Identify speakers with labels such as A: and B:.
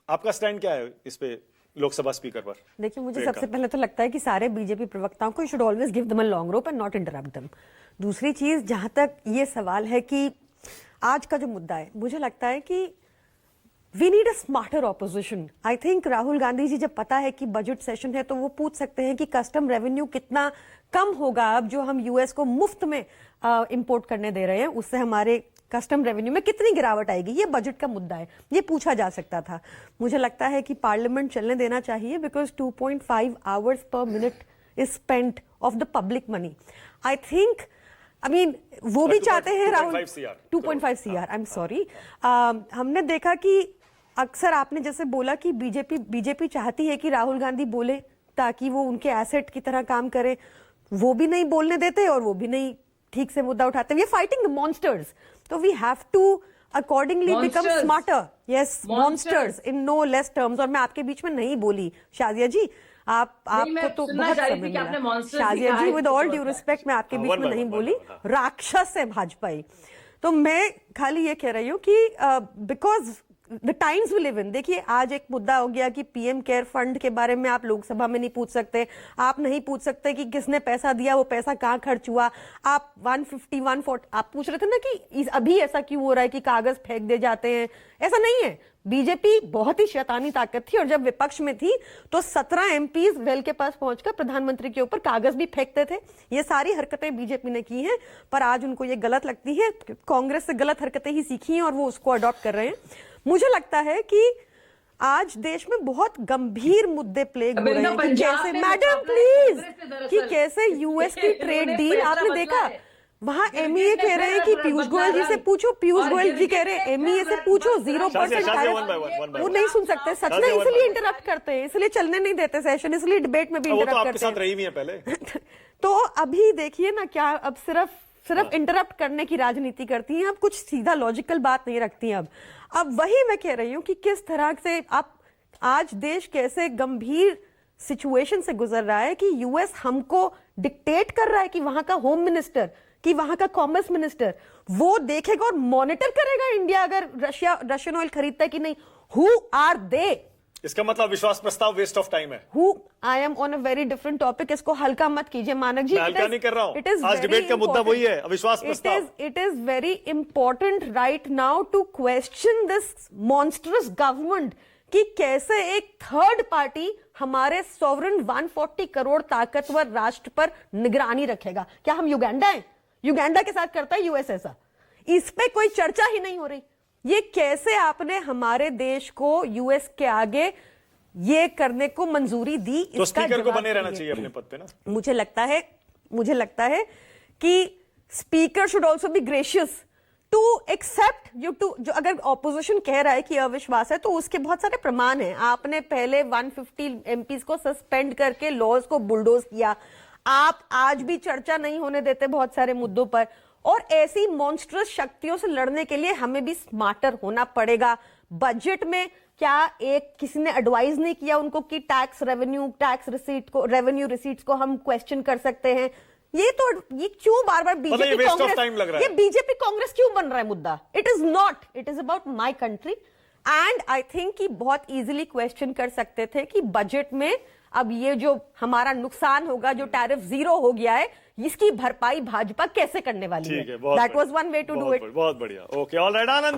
A: आपका स्टैंड क्या है इस पे लोकसभा स्पीकर पर?
B: देखिए, मुझे सबसे पहले तो लगता है कि सारे बीजेपी प्रवक्ताओं को should always give them a long rope and not interrupt them. दूसरी चीज, जहां तक ये सवाल है कि आज का जो मुद्दा है, मुझे लगता है कि we need a smarter opposition. I think Rahul Gandhi ji जब पता है कि बजट सेशन है तो वो पूछ सकते हैं कि कस्टम रेवेन्यू कितना कम होगा अब जो हम यूएस को मुफ्त में इंपोर्ट करने दे रहे हैं, उससे हमारे कस्टम रेवेन्यू में कितनी गिरावट आएगी। ये बजट का मुद्दा है, ये पूछा जा सकता था। मुझे लगता है कि पार्लियामेंट चलने देना चाहिए because 2.5 hours per minute is spent of the public money. I think वो भी चाहते हैं Rahul 2.5 CR, I am sorry. हमने देखा कि अक्सर आपने जैसे बोला कि बीजेपी चाहती है कि राहुल गांधी बोले ताकि वो उनके एसेट की तरह काम करे, वो भी नहीं बोलने देते और वो भी नहीं ठीक से मुद्दा उठाते। We are fighting the monsters, तो we have to accordingly become smarter. Yes, monsters in no less terms. और मैं आपके बीच में नहीं बोली शाजिया जी, आपको तो बहुत समय मिला। शाजिया जी, विद ऑल ड्यू रिस्पेक्ट, मैं आपके बीच में नहीं बोली। राक्षस है भाजपाई। तो मैं खाली ये कह रही हूँ कि because the times we live in. देखिए, आज एक मुद्दा हो गया कि पीएम केयर फंड के बारे में आप लोकसभा में नहीं पूछ सकते, आप नहीं पूछ सकते कि किसने पैसा दिया, वो पैसा कहाँ खर्च हुआ। आप 150 140 आप पूछ रहे थे ना कि अभी ऐसा क्यों हो रहा है कि कागज फेंक दे जाते हैं। ऐसा नहीं है। बीजेपी बहुत ही शैतानी ताकत थी और जब विपक्ष में थी तो 17 एमपीज वेल के पास पहुंचकर प्रधानमंत्री के ऊपर कागज भी फेंकते थे। ये सारी हरकतें बीजेपी ने की हैं, पर आज उनको ये गलत लगती है। कांग्रेस से गलत हरकतें ही सीखी हैं और वो उसको अडॉप्ट कर रहे हैं। मुझे लगता है कि आज देश में बहुत गंभीर मुद्दे प्लेग हो रहे हैं कि जैसे, मैडम प्लीज, कि कैसे यूएस की ट्रेड डील आपने देखा, वहां एमईए कह रहे हैं कि पीयूष गोयल जी से पूछो, पीयूष गोयल जी कह रहे हैं एमईए से पूछो 0% टैरिफ। वो नहीं सुन सकते सच में, इसलिए इंटरप्ट करते हैं, इसलिए चलने नहीं देते सेशन, इसलिए डिबेट में भी इंटरप्ट करते हैं।
A: रही भी है पहले।
B: तो अभी देखिए ना, क्या अब सिर्फ इंटरप्ट करने की राजनीति करती हैं, अब कुछ सीधा लॉजिकल बात नहीं रखती हैं। अब वही मैं कह रही हूं कि किस तरह से आप आज देश कैसे गंभीर सिचुएशन से गुजर रहा है कि यूएस हमको डिक्टेट कर रहा है कि वहां का होम मिनिस्टर, कि वहां का कॉमर्स मिनिस्टर वो देखेगा और मॉनिटर करेगा इंडिया अगर रशियन ऑयल खरीदता है कि नहीं। Who are they?
A: इसका मतलब विश्वास प्रस्ताव वेस्ट ऑफ टाइम है।
B: I am on a very different topic, इसको हल्का मत कीजिए मानक जी।
A: मैं हल्का नहीं कर रहा हूं, आज डिबेट का मुद्दा वही है, अविश्वास प्रस्ताव।
B: It is very important right now to question this monstrous government कि कैसे एक थर्ड पार्टी हमारे सॉवरेन 140 करोड़ ताकतवर राष्ट्र पर निगरानी रखेगा। क्या हम युगांडा हैं? युगांडा के साथ करता है यूएस ऐसा? इस पे कोई चर्चा ही नहीं हो रही। ये कैसे आपने हमारे देश को यूएस के आगे ये करने को मंजूरी दी?
A: तो स्पीकर को बने रहना चाहिए अपने पद पे ना।
B: मुझे लगता है कि speaker should also be gracious to accept जो अगर ऑपोजिशन कह रहा है कि अविश्वास है तो उसके बहुत सारे प्रमाण हैं। आपने पहले 150 एमपीज को सस्पेंड करके लॉज को बुलडोज किया। आप आज भी चर्चा नहीं होने देते बहुत सारे मुद्दों पर, और ऐसी मॉन्स्ट्रस शक्तियों से लड़ने के लिए हमें भी स्मार्टर होना पड़ेगा। बजट में क्या किसी ने एडवाइज नहीं किया उनको कि रेवेन्यू रिसीट्स को हम क्वेश्चन कर सकते हैं? ये क्यों बार बार बीजेपी कांग्रेस क्यों बन रहा है मुद्दा? It is not, it is about my country. And I think कि बहुत इजीली क्वेश्चन कर सकते थे कि बजट में अब ये जो हमारा नुकसान होगा, जो टैरिफ 0 हो गया है, इसकी भरपाई भाजपा कैसे करने वाली है? That was one way to do it.
A: बहुत बढ़िया। ओके, ऑलराइट आनंद।